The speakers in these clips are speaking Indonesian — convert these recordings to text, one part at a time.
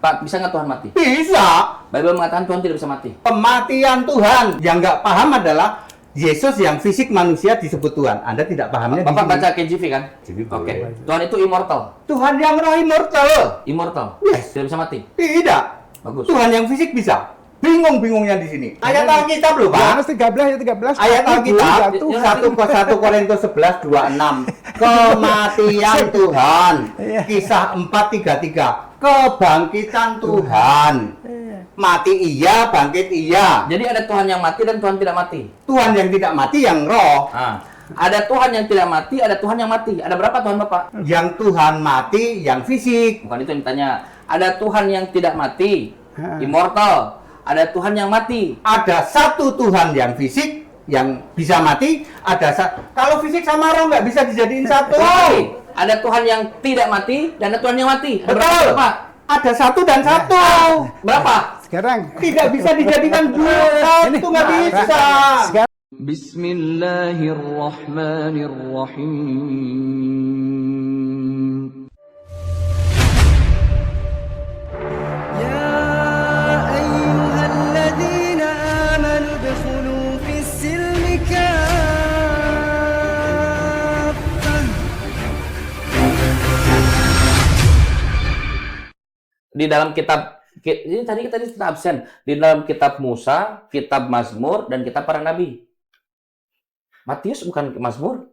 Pak, bisa nggak Tuhan mati? Bisa. Bible mengatakan Tuhan tidak bisa mati. Kematian Tuhan. Yang nggak paham adalah Yesus yang fisik manusia disebut Tuhan. Anda tidak pahamnya di Bapak sini. baca KJV kan? KJV Oke. boleh. Tuhan itu immortal. Tuhan yang roh immortal. Immortal. Yes. Tidak bisa mati. Tidak. Bagus. Tuhan yang fisik bisa. Bingung-bingungnya di sini. Ayat Alkitab loh, Pak. Yohanes 13 ayat 13. Ayat Alkitab Tuhan. 1 Korintus 11:26. Kematian Tuhan. Iya. Kisah 4:33. Kebangkitan Tuhan. Mati iya, bangkit iya. Jadi ada Tuhan yang mati dan Tuhan tidak mati. Tuhan yang tidak mati yang roh. Ah. Ada Tuhan yang tidak mati, ada Tuhan yang mati. Ada berapa Tuhan Bapak? Yang Tuhan mati yang fisik. Bukan itu yang ditanya. Ada Tuhan yang tidak mati, immortal. Ada Tuhan yang mati. Ada satu Tuhan yang fisik yang bisa mati. Kalau fisik sama roh nggak bisa dijadiin satu. Oke. Ada Tuhan yang tidak mati dan ada Tuhan yang mati. Ada Betul. berapa, Pak? Ada satu dan satu. Berapa? Sekarang Tidak bisa dijadikan dua. Satu nggak bisa. Bismillahirrahmanirrahim. يا أيها الذين آمنوا ادخلوا في السلم كافة. Di dalam kitab ini tadi kita absen. Di dalam kitab Musa, kitab Mazmur dan kitab para nabi. Matius bukan Mazmur.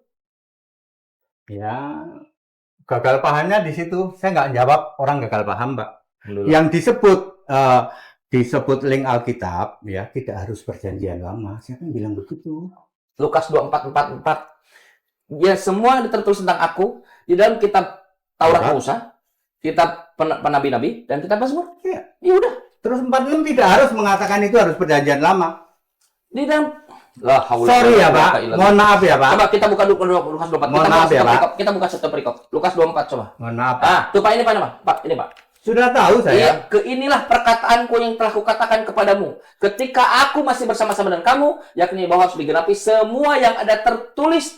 Ya, gagal pahamnya di situ. Saya nggak jawab orang gagal paham, Pak. Alhamdulillah. Yang disebut link Alkitab, ya tidak harus perjanjian lama. Siapa yang bilang begitu? Lukas 24:44. Ya, semua yang tertulis tentang aku di dalam kitab Taurat Taurat. Musa, kitab nabi-nabi dan kitab Mazmur. Iya. Ya udah. Terus 46 tidak harus mengatakan itu harus perjanjian lama. Di dalam La haula Sorry ya, wala quwata Pak. illa Mohon maaf ya, Pak. Coba kita buka Lukas 24. Mohon maaf ya, Pak. Kita buka satu perikop. Lukas 24 coba. Mohon maaf, Pak. Ah, tuh Pak ini Pak, Pak. Ini Pak. Sudah tahu saya. Iya, inilah perkataanku yang telah kukatakan kepadamu. Ketika aku masih bersama-sama dengan kamu, yakni bahwa harus digenapi semua yang tertulis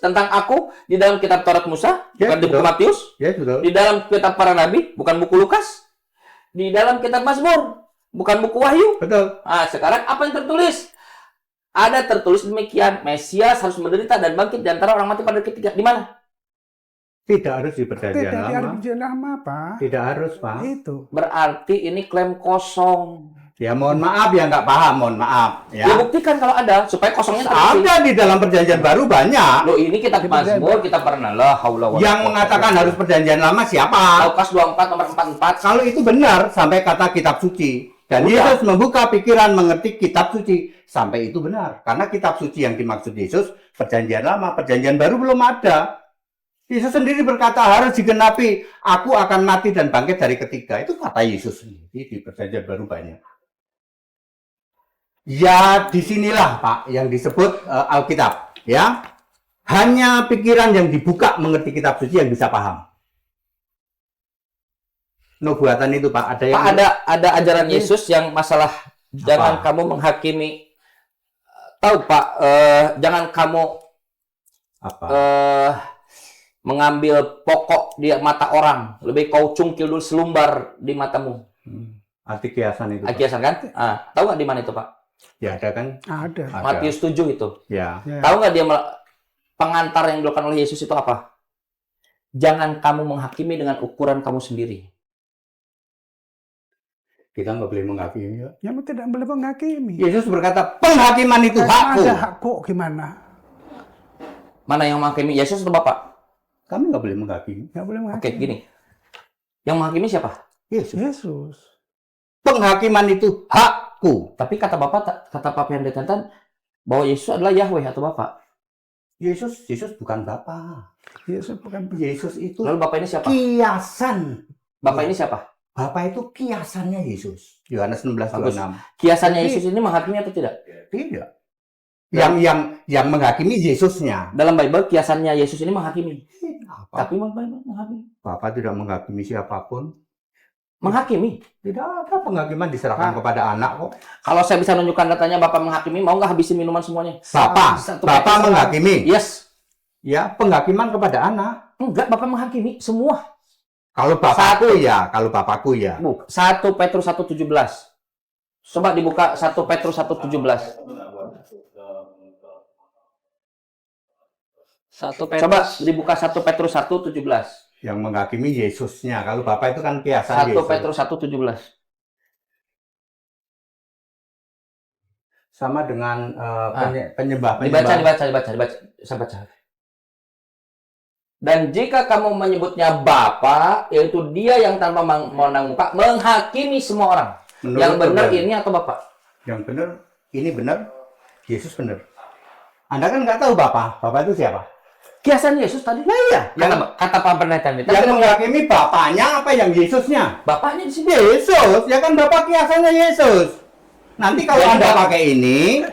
tentang aku di dalam kitab Taurat Musa, Ya, bukan di buku betul. Matius, Ya, betul. di dalam kitab para nabi, bukan buku Lukas, di dalam kitab Mazmur, bukan buku Wahyu. Betul. Nah, sekarang apa yang tertulis? Ada tertulis demikian, Mesias harus menderita dan bangkit di antara orang mati pada ketiga. Di mana? Tidak harus di perjanjian tidak lama. ada perjanjian lama, Pak. Tidak harus, Pak. Itu. Berarti ini klaim kosong. Ya, mohon maaf ya nggak paham, mohon maaf. Ya. Ya buktikan kalau ada, supaya kosongnya tak ada. Ada di dalam perjanjian baru banyak. Loh, ini kitab Mazmur, kita pernah la haula wala Yang quwata mengatakan illa harus perjanjian lama siapa? billah. Lukas 24 nomor 44. Kalau itu benar sampai kata kitab suci. Dan Udah. Yesus membuka pikiran mengerti kitab suci. Sampai itu benar. Karena kitab suci yang dimaksud Yesus perjanjian lama, perjanjian baru belum ada. Yesus sendiri berkata harus digenapi. Aku akan mati dan bangkit dari ketiga. Itu kata Yesus sendiri di perjanjian baru banyak. Ya, disinilah Pak yang disebut Alkitab. Ya, hanya pikiran yang dibuka mengerti kitab suci yang bisa paham. Nubuatan itu Pak, ada yang Pak, ada ajaran Yesus yang masalah jangan kamu menghakimi. Tahu Pak, jangan kamu apa? mengambil pokok di mata orang. Lebih kau cungkil dulu selumbar di matamu. Arti kiasan itu. Pak. Kiasan kan? Tahu nggak di mana itu Pak? Ya ada kan? Ada. Ada. Matius 7 itu. Ya. Ya. Tahu nggak dia pengantar yang dilakukan oleh Yesus itu apa? Jangan kamu menghakimi dengan ukuran kamu sendiri. Kita nggak boleh menghakimi. Ya. Yang tidak boleh menghakimi. Yesus berkata penghakiman itu hakku. Ada hak kok gimana? Mana yang menghakimi? Yesus atau Bapak? Kami nggak boleh menghakimi. Nggak boleh Oke, menghakimi. gini. Yang menghakimi siapa? Yesus. Yesus. Penghakiman itu hakku. Tapi kata Bapak yang ditenten bahwa Yesus adalah Yahweh atau Bapak. Yesus bukan Bapa. Yesus bukan. Yesus itu Lalu Bapak ini siapa? kiasan. Bapak ini siapa? Bapa itu kiasannya Yesus. Yohanes Bagus. 16:26. Kiasannya Jadi- Yesus ini menghakimi atau tidak? Tidak. Yang menghakimi Yesusnya. Dalam Bible kiasannya Yesus ini menghakimi. Apa? Tapi menghakimi. Bapa tidak menghakimi siapapun. Menghakimi. Tidak ada penghakiman diserahkan kepada anak kok. Kalau saya bisa nunjukkan datanya Bapak menghakimi, mau nggak habisin minuman semuanya? Bapa, Satu Bapa paket menghakimi. Yes. Ya, penghakiman kepada anak. Enggak, Bapak menghakimi semua. Kalau bapakku ya, kalau bapakku ya. 1 Petrus 1:17. Coba dibuka 1 Petrus 1:17. 1 Coba Petrus dibuka 1 Petrus 1:17. Yang menghakimi Yesusnya. Kalau Bapak itu kan kiasan 1 Yesus. Petrus 1:17. Sama dengan Dibaca. penyembah-penyembah. Saya baca. Dan jika kamu menyebutnya Bapa, yaitu Dia yang tanpa memandang muka menghakimi semua orang. Menurut Yang benar pribadi. ini atau Bapak? Yang benar, ini benar, Yesus benar. Anda kan nggak tahu Bapak. Bapak itu siapa? Kiasan Yesus tadi. Nah iya. Kata Pak Pendeta ini. Yang menghakimi Bapaknya apa yang Yesusnya? Bapaknya di sini. Yesus, ya kan Bapak kiasannya Yesus. Nanti kalau Anda pakai ini,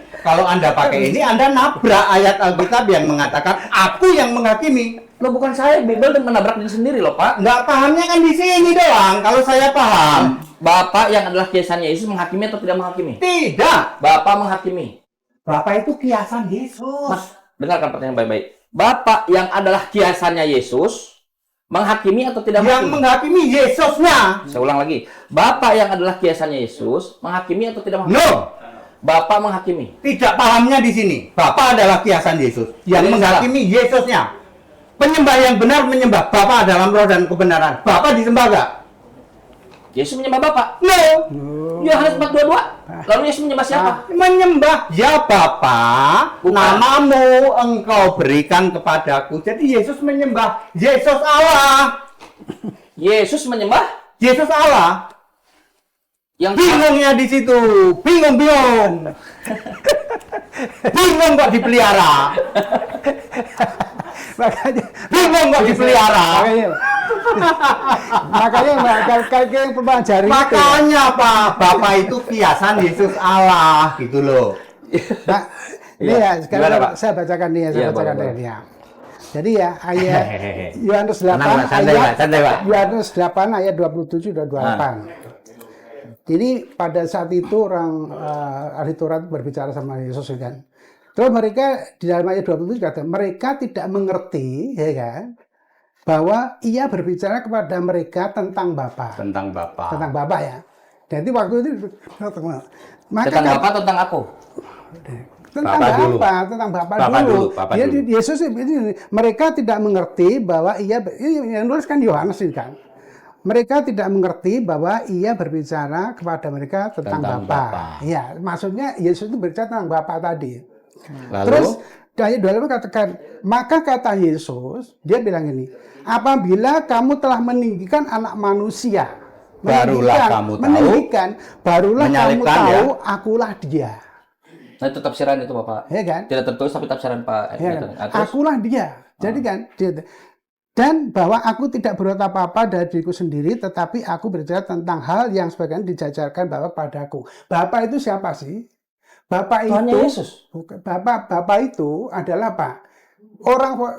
Anda nabrak ayat Alkitab yang mengatakan aku yang menghakimi. Loh, bukan saya, Bible menabrak diri sendiri loh, Pak. Nggak pahamnya kan di sini doang. Kalau saya paham, Bapak yang adalah kiasan Yesus menghakimi atau tidak menghakimi? tidak. Bapak menghakimi. Bapak itu kiasan Yesus. Mas, dengarkan pertanyaan baik-baik. Bapak yang adalah kiasannya Yesus menghakimi atau tidak Yang menghakimi? menghakimi Yesusnya. Saya ulang lagi. Bapak yang adalah kiasannya Yesus menghakimi atau tidak menghakimi? No, Bapak menghakimi. tidak pahamnya di sini. Bapak adalah kiasan Yesus. Yang Jadi menghakimi Yesusnya. Penyembah yang benar menyembah Bapa dalam roh dan kebenaran. Bapak disembah gak? Yesus menyembah Bapak. No. Yohanes 4:22. Lalu Yesus menyembah siapa? Menyembah ya Bapa, Bukan. namamu engkau berikan kepadaku. Jadi Yesus menyembah Yesus Allah. Yesus menyembah Yesus Allah. yang Bingungnya di situ. Bingung. Bingung kok dipelihara. Makanya Bingung kok dipelihara. makanya kayak yang pelajari itu. Makanya Pak, Bapak itu kiasan Yesus Allah gitu loh. Nah, ini ya, sekarang Gimana, Pak? saya bacakan nih ya, saya Iya, bacakan boleh, ini ya. Jadi ya, ayat Yohanes 8 Tenang, Pak, santai, Pak, santai, Pak. Yohanes 8 ayat 27 dan 28. Jadi pada saat itu orang ahli Taurat berbicara sama Yesus kan. Terus mereka di dalam ayat 27 kata mereka tidak mengerti ya kan bahwa ia berbicara kepada mereka tentang Bapa. Tentang Bapak. Tentang Bapa ya. Jadi waktu itu maka tentang Bapak tentang aku. tentang Bapak dulu. tentang Bapak Bapak dulu. dulu, Bapak Dia dulu. Yesus ini mereka tidak mengerti bahwa ia ini yang nulis kan Yohanes ini kan. Mereka tidak mengerti bahwa ia berbicara kepada mereka tentang Tentang Bapa. Bapa. Iya, maksudnya Yesus itu berbicara tentang Bapa tadi. Lalu Terus dari dalam katakan, maka kata Yesus, dia bilang ini, apabila kamu telah meninggikan anak manusia, Barulah kamu tahu, barulah kamu menyalibkan, tahu, ya. akulah dia. Nah, itu tafsiran itu Bapak. Ya kan? Tidak tertulis tapi tafsiran Pak. Ya kan? Nah, terus? Akulah dia. Jadi kan, dan bahwa aku tidak berbuat apa-apa dari diriku sendiri, tetapi aku berbicara tentang hal yang sebagian dijajarkan Bapa padaku. Bapa itu siapa sih? Bapa Tuhannya itu, Yesus. Bapa itu adalah apa?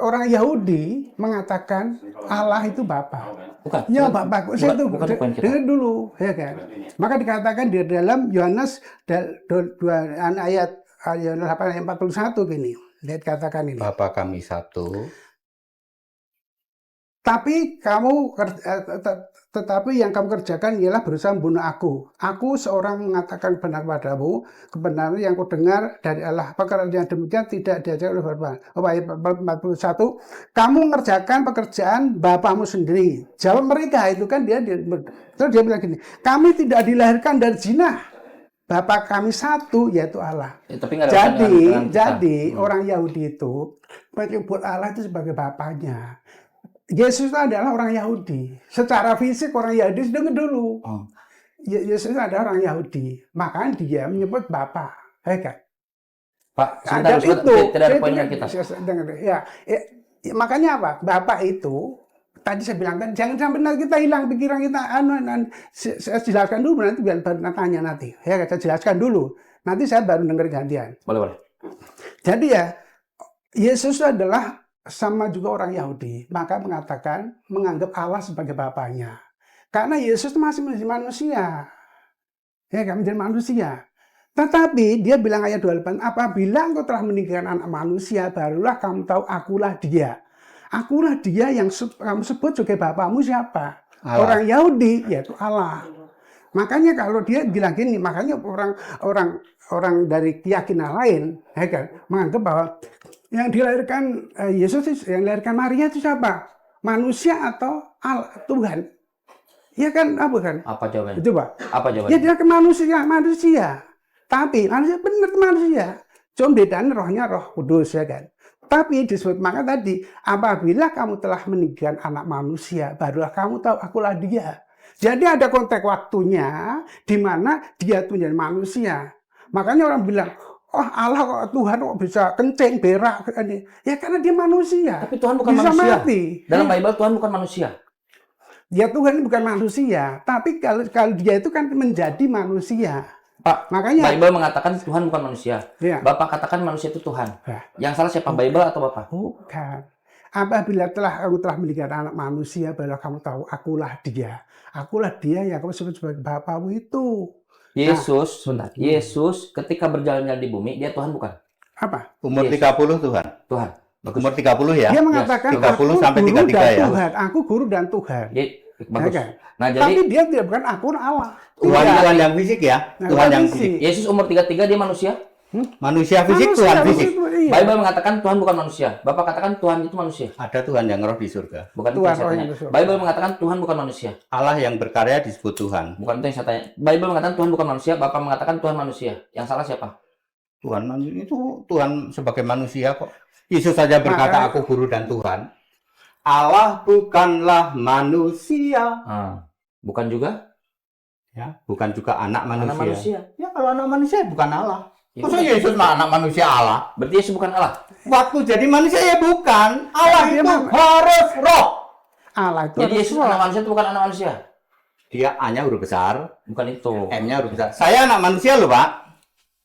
Orang Yahudi mengatakan Allah itu Bapa. Bukan. Ya Bapakku, saya itu bukan poin kita. dengar dulu, ya kan? Maka dikatakan di dalam Yohanes ayat 8:41 gini, lihat katakan ini. Bapa kami satu. Tapi tetapi yang kamu kerjakan ialah berusaha membunuh aku. Aku seorang mengatakan benar padamu, kebenaran yang kudengar dari Allah. Pekerjaan yang demikian tidak diajar oleh Bapa. Ayat 41, kamu mengerjakan pekerjaan bapamu sendiri. Jawab mereka itu kan terus dia bilang gini, kami tidak dilahirkan dari zina. Bapa kami satu yaitu Allah. Tapi nggak ada urusan dengan kita. Jadi orang Yahudi itu menyebut Allah itu sebagai bapaknya. Yesus adalah orang Yahudi. Secara fisik orang Yahudi dengar dulu. Yesus adalah orang Yahudi. Maka dia menyebut Bapa. Ya kan? Pak, sebentar, tidak ada poin yang kita. Makanya apa? Bapak itu tadi saya bilang kan jangan sampai nanti kita hilang pikiran kita. Saya jelaskan dulu nanti biar baru tanya nanti. Ya, saya jelaskan dulu. Nanti saya baru dengar gantian. Boleh. Jadi ya Yesus adalah sama juga orang Yahudi, maka menganggap Allah sebagai bapaknya. Karena Yesus masih menjadi manusia. Ya kan, menjadi manusia. Tetapi dia bilang ayat 28, apabila engkau telah meninggalkan anak manusia, barulah kamu tahu akulah dia. Akulah dia yang kamu sebut sebagai bapamu siapa? Allah. orang Yahudi yaitu Allah. Makanya kalau dia bilang gini, makanya orang dari keyakinan lain, ya kan, menganggap bahwa yang dilahirkan Yesus, yang dilahirkan Maria itu siapa? Manusia atau Allah, Tuhan? Ya kan, apa kan? Apa jawabannya? Itu Pak. Apa Ya jawabannya? dia ke manusia. Tapi manusia benar manusia. Cuma bedanya rohnya roh kudus ya kan. Tapi disebut maka tadi, apabila kamu telah meninggikan anak manusia, barulah kamu tahu akulah dia. Jadi ada konteks waktunya di mana dia itu menjadi manusia. Makanya orang bilang, oh Allah kok Tuhan kok bisa kencing, berak. Ya karena dia manusia. Tapi Tuhan bukan bisa manusia. mati. Dalam Bible Tuhan bukan manusia. Ya Tuhan ini bukan manusia. Tapi kalau dia itu kan menjadi manusia. Pak, Makanya Bible mengatakan Tuhan bukan manusia. ya, Bapak katakan manusia itu Tuhan. Ya. Yang salah siapa, Bible atau Bapak? bukan. Apabila kamu telah meninggalkan anak manusia, barulah kamu tahu akulah dia. Akulah dia yang kamu sebut sebagai Bapamu itu. Yesus, sebentar. Yesus ketika berjalan-jalan di bumi, dia Tuhan bukan? Apa? Umur Yes. 30 Tuhan. Bagus. Umur 30 ya. Dia mengatakan 30 aku sampai guru 33 dan ya. Tuhan. Aku guru dan Tuhan. Jadi, bagus. Ya kan? Nah, Tapi jadi dia tidak bukan aku Allah. Tuhan Tidak. Tuhan yang fisik ya. Nah, Tuhan yang fisik. fisik. Yesus umur 33 dia manusia. Manusia fisik, Manusia, Tuhan fisik. iya. Bible mengatakan Tuhan bukan manusia. Bapak katakan Tuhan itu manusia. Ada Tuhan yang roh di surga. Bukan itu Tuhan yang saya roh tanya. yang di surga. Bible mengatakan Tuhan bukan manusia. Allah yang berkarya disebut Tuhan. Bukan itu yang saya tanya. Bible mengatakan Tuhan bukan manusia. Bapak mengatakan Tuhan manusia. Yang salah siapa? Tuhan manusia itu Tuhan sebagai manusia kok. Yesus saja berkata Maka- aku guru dan Tuhan. Allah bukanlah manusia. Bukan juga Ya, bukan juga anak manusia. anak manusia. Ya kalau anak manusia bukan Allah. Ya, Masa Yesus mah anak manusia Allah? berarti Yesus bukan Allah. Waktu jadi manusia ya bukan. Allah Dia itu mah- harus roh. Allah itu Jadi harus Yesus roh. anak manusia itu bukan anak manusia. Dia A-nya huruf besar, Bukan itu. M-nya huruf besar. Saya anak manusia loh, Pak.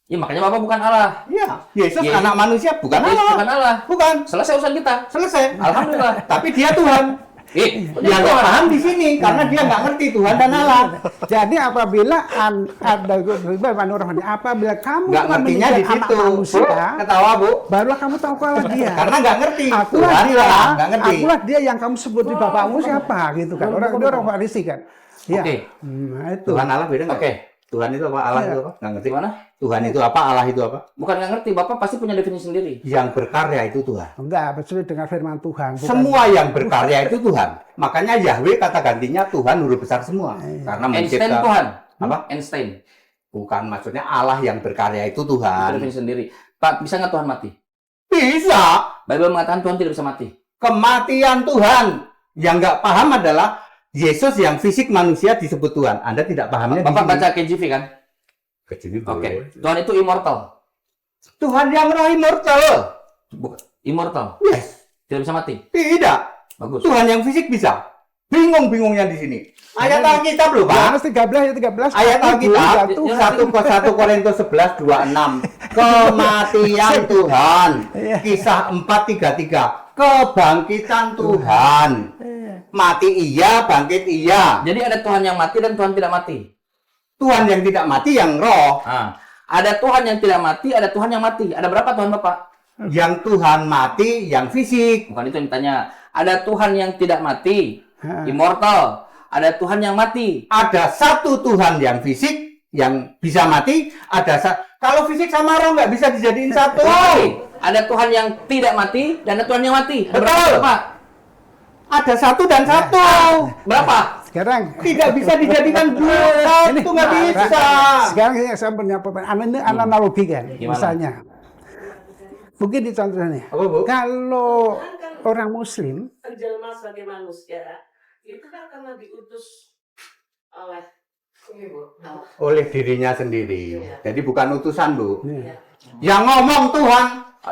Ya makanya Bapak bukan Allah. Iya, Yesus Yesus- anak manusia bukan Yesus Allah. bukan Allah. Bukan. Selesai urusan kita. Selesai. Alhamdulillah. Tapi dia Tuhan. Dia nggak paham di sini karena dia nggak ngerti Tuhan dan Allah. Jadi apabila apabila kamu Nggak telah ngertinya di menjadi anak situ. Bu, manusia, ketawa Bu. barulah kamu tahu kalau dia. Karena nggak ngerti. Akulah Tuhan dia, lah, nggak ngerti. akulah dia yang kamu sebut di bapakmu siapa gitu kan. Orang Farisi kan. Ya. Oke. Nah, itu. Tuhan Allah beda nggak? Oke. Tuhan itu apa? Allah Iya. itu apa? Nggak ngerti. Gimana? Tuhan itu apa? Allah itu apa? Bukan nggak ngerti. Bapak pasti punya definisi sendiri. Yang berkarya itu Tuhan. Enggak, sesuai dengan firman Tuhan. bukan- Semua yang berkarya itu Tuhan. Makanya Yahweh kata gantinya Tuhan huruf besar semua. Karena Einstein mencipta Tuhan. apa? Einstein. Bukan, maksudnya Allah yang berkarya itu Itu Tuhan. definisi sendiri. Pak, bisa nggak Tuhan mati? Bisa. Bible mengatakan Tuhan tidak bisa mati. Kematian Tuhan. Yang nggak paham adalah Yesus yang fisik manusia disebut Tuhan. Anda tidak pahamnya di Bapak sini. baca KJV kan? Kejadian Oke. boleh. Tuhan itu immortal. Tuhan yang roh immortal. Bukan. Immortal. Yes. Tidak bisa mati. Tidak. Bagus. Tuhan yang fisik bisa. Bingung-bingungnya di sini. Ayat Alkitab loh, Pak. Yohanes 13 ayat 13. Ayat aku Alkitab guru dan Tuhan. 1 Korintus 11:26. Kematian Tuhan. Iya. Kisah 4:33. Kebangkitan Tuhan. Mati iya, bangkit iya. Jadi ada Tuhan yang mati dan Tuhan tidak mati. Tuhan yang tidak mati yang roh. Nah, ada Tuhan yang tidak mati, ada Tuhan yang mati. Ada berapa Tuhan Bapak? Yang Tuhan mati yang fisik. Bukan itu yang ditanya. Ada Tuhan yang tidak mati, Ha. immortal. Ada Tuhan yang mati. Ada satu Tuhan yang fisik yang bisa mati. Kalau fisik sama roh nggak bisa dijadiin satu. Ada Tuhan yang tidak mati dan ada Tuhan yang mati. Ada berapa, Betul. Bapak? Ada satu dan satu. Berapa? Sekarang Tidak bisa dijadikan dua. Satu nggak bisa. Sekarang saya punya analogi kan, Gimana? misalnya. Mungkin dicontohnya. Apa, Bu? Kalau orang Muslim, terjelma sebagai manusia itu kan karena diutus oleh Allah. Oleh dirinya sendiri. Jadi bukan utusan, Bu. ya, Yang ngomong Tuhan,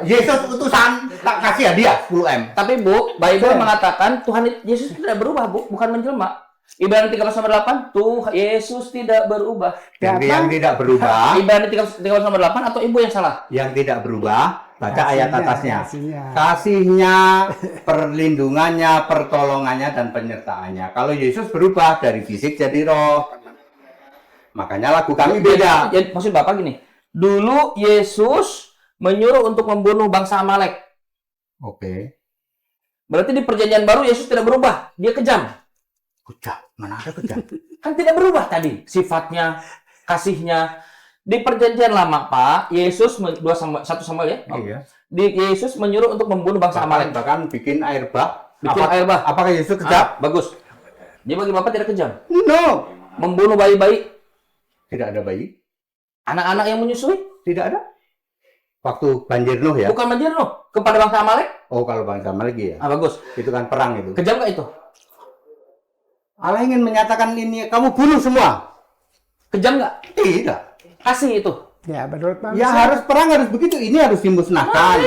Yesus utusan, tak kasih hadiah 10M. Tapi Bu, Bible Saya- mengatakan Tuhan Yesus tidak berubah, Bu, bukan menjelma. Ibrani 13:8, Tuhan Yesus tidak berubah. Yang tidak berubah, Ibrani 13:8 atau Ibu yang salah? yang tidak berubah, baca ayat Kasihnya, atasnya. kasihnya. Kasihnya, perlindungannya, pertolongannya, dan penyertaannya. Kalau Yesus berubah dari fisik jadi roh. Makanya lagu kami beda. Jadi, maksud Bapak gini, dulu Yesus menyuruh untuk membunuh bangsa Amalek. Oke. Berarti di perjanjian baru Yesus tidak berubah, dia kejam. Kejam, mana ada kejam? Kan tidak berubah tadi sifatnya, kasihnya. Di perjanjian lama, Pak, Yesus 1 Samuel ya. Iya. Yesus menyuruh untuk membunuh bangsa Amalek. Bahkan bikin air bah. Bikin air bah. Apakah Yesus kejam? Bagus. Jadi bagi Bapak tidak kejam. No. Membunuh bayi-bayi, Tidak ada bayi. anak-anak yang menyusui, Tidak ada. Waktu banjir Nuh ya. bukan banjir loh, kepada bangsa Amalek. Oh, kalau bangsa lagi ya. Bagus. Itu kan perang itu. Kejam nggak itu? Allah ingin menyatakan ini kamu bunuh semua. Kejam nggak? Tidak. Kasih itu. Ya, menurut Ya harus perang harus begitu. Ini harus dimusnahkan.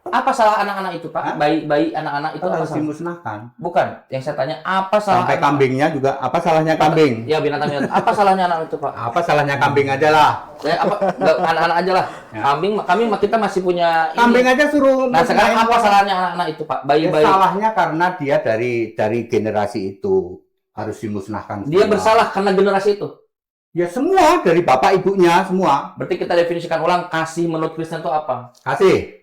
Apa salah anak-anak itu, Pak? Hah? Bayi-bayi anak-anak itu apa Harus salah? dimusnahkan. Bukan. Yang saya tanya, apa salah Sampai anak- kambingnya juga. Apa salahnya kambing? Ya, binatang-binatang. Apa salahnya anak itu, Pak? Apa salahnya kambing aja lah. Nggak, anak-anak aja lah. Ya. Kami kita masih punya ini. Kambing aja suruh. Nah, sekarang musnahin apa orang. salahnya anak-anak itu, Pak? Ya, Bayi-bayi. salahnya karena dia dari generasi itu harus dimusnahkan. Dia semua. bersalah karena generasi itu. Ya semua dari bapak ibunya semua. Berarti kita definisikan ulang, kasih menurut Kristen itu apa? Kasih.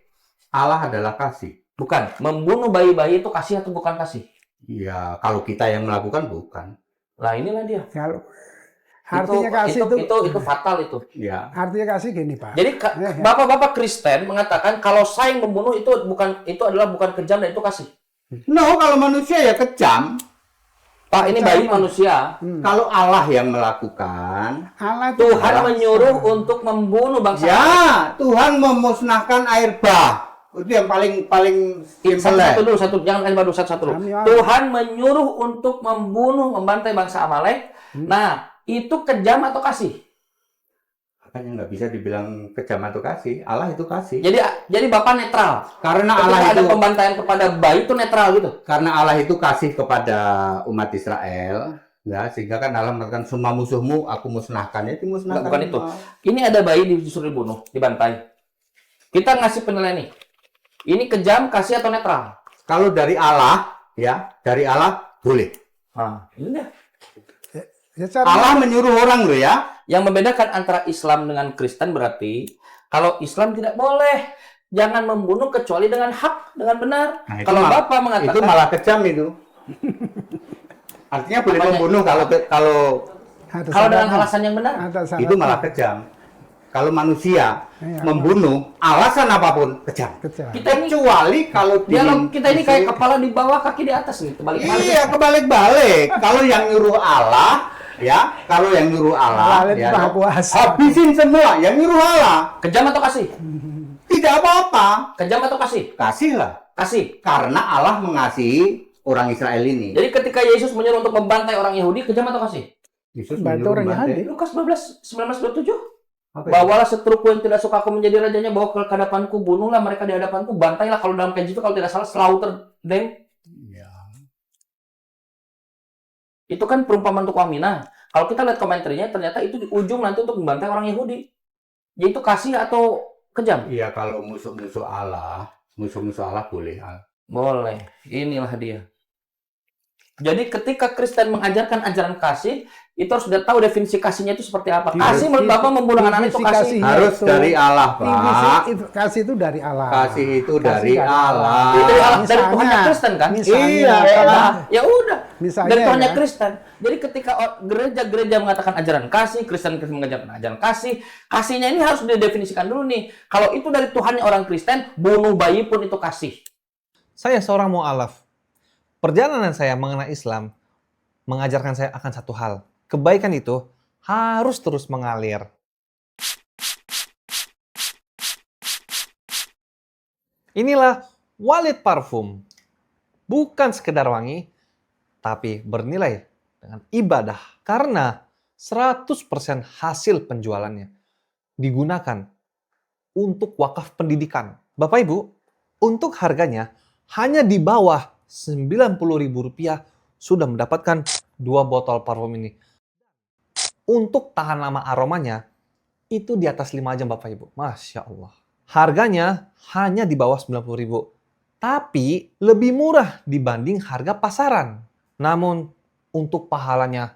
Allah adalah kasih. Bukan. Membunuh bayi-bayi itu kasih atau bukan kasih? Ya kalau kita yang melakukan bukan. Lah inilah dia. kalau artinya kasih itu fatal itu. Ya. artinya kasih gini, Pak. Jadi Ya, ya. bapak-bapak Kristen mengatakan kalau saing membunuh itu adalah bukan kejam dan itu kasih. No, kalau manusia ya kejam. Pak, ini bayi manusia. Kalau Allah yang melakukan, Allah itu Tuhan Allah. menyuruh untuk membunuh bangsa. ya Tuhan memusnahkan air bah. Itu yang paling simpel. Satu dulu, jangan baru satu dulu. Kami Allah. Tuhan menyuruh untuk membantai bangsa Amalek. Nah, itu kejam atau kasih? Makanya nggak bisa dibilang kejam atau kasih. Allah itu kasih. Jadi Bapak netral. Karena Ketika Allah ada itu pembantaian kepada bayi itu netral gitu. karena Allah itu kasih kepada umat Israel, ya sehingga kan Allah mengatakan semua musuhmu aku musnahkan. Ya dimusnahkan. Bukan itu. semua. Ini ada bayi disuruh dibunuh, dibantai. Kita ngasih penilaian nih. Ini kejam, kasih atau netral? Kalau dari Allah, ya dari Allah boleh. Nah, ini dia. ya, cara Allah menyuruh orang loh ya. Yang membedakan antara Islam dengan Kristen berarti kalau Islam tidak boleh jangan membunuh kecuali dengan hak, dengan benar. Nah, itu Kalau malah- Bapak mengatakan Itu malah kejam itu. Artinya boleh Apanya? membunuh kalau ada kalau dengan syaratnya. alasan yang benar, Ada syaratnya. itu malah kejam. Kalau manusia Iya. membunuh alasan apapun kejam. Kejam. kita ini Kecuali kalau dialog kita ini kayak kepala di bawah, kaki di atas nih, terbalik-balik. Iya, kebalik-balik. Kalau yang nyuruh Allah, ya, kalau yang nyuruh Allah, Allah itu ya, Maha Kuasa. habisin semua. Yang nyuruh Allah, Kejam atau kasih? tidak apa-apa. Kejam atau kasih? Kasihlah. Kasih. Karena Allah mengasihi orang Israel ini. Jadi ketika Yesus menyuruh untuk membantai orang Yahudi, kejam atau kasih? Yesus Bantu menyuruh orang bantai. Yahudi. Lukas 19:27. Apa itu? Bawalah seteruku yang tidak suka aku menjadi rajanya, bawa ke hadapanku, bunuhlah mereka di hadapanku, bantailah. Kalau dalam KJV kalau tidak salah, slaughter them. Ya. Itu kan perumpamaan untuk Aminah. Kalau kita lihat komentarnya, ternyata itu di ujung nanti untuk membantai orang Yahudi. Yaitu kasih atau kejam? Iya, kalau musuh-musuh Allah boleh. Boleh. Inilah dia. Jadi ketika Kristen mengajarkan ajaran kasih, itu harus sudah tahu definisi kasihnya itu seperti apa. Kasih menurut Bapak membunuh anak itu Definisi kasih. kasihnya Harus itu- dari Allah, Pak. Kasih itu dari Allah. Kasih itu dari Kasih Allah. Itu dari Misalnya- Tuhannya Kristen kan? Misalnya, Iya, Nah, ya udah. Misalnya Dari Tuhannya ya. Kristen. Jadi ketika gereja-gereja mengatakan ajaran kasih, Kristen mengajarkan ajaran kasih, kasihnya ini harus didefinisikan dulu nih. Kalau itu dari Tuhannya orang Kristen, bunuh bayi pun itu kasih. Saya seorang mu'alaf. Perjalanan saya mengenai Islam mengajarkan saya akan satu hal. Kebaikan itu harus terus mengalir. Inilah Walid Parfum. Bukan sekedar wangi, tapi bernilai dengan ibadah. Karena 100% hasil penjualannya digunakan untuk wakaf pendidikan. Bapak Ibu, untuk harganya hanya di bawah Rp90.000 sudah mendapatkan 2 botol parfum ini. Untuk tahan lama aromanya, itu di atas 5 jam Bapak Ibu. Masya Allah. Harganya hanya di bawah 90.000. Tapi lebih murah dibanding harga pasaran. Namun untuk pahalanya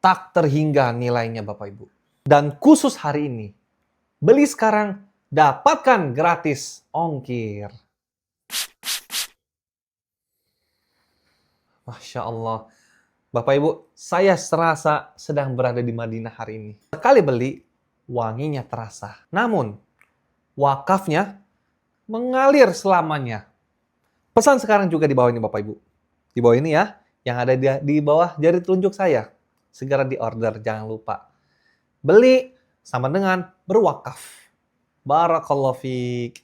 tak terhingga nilainya Bapak Ibu. Dan khusus hari ini, beli sekarang, dapatkan gratis ongkir. Masya Allah. Bapak Ibu, saya serasa sedang berada di Madinah hari ini. Sekali beli, wanginya terasa. Namun, wakafnya mengalir selamanya. Pesan sekarang juga di bawah ini Bapak Ibu. Di bawah ini ya, yang ada di bawah jari telunjuk saya. Segera di order, jangan lupa. Beli sama dengan berwakaf. Barakallahu fiik.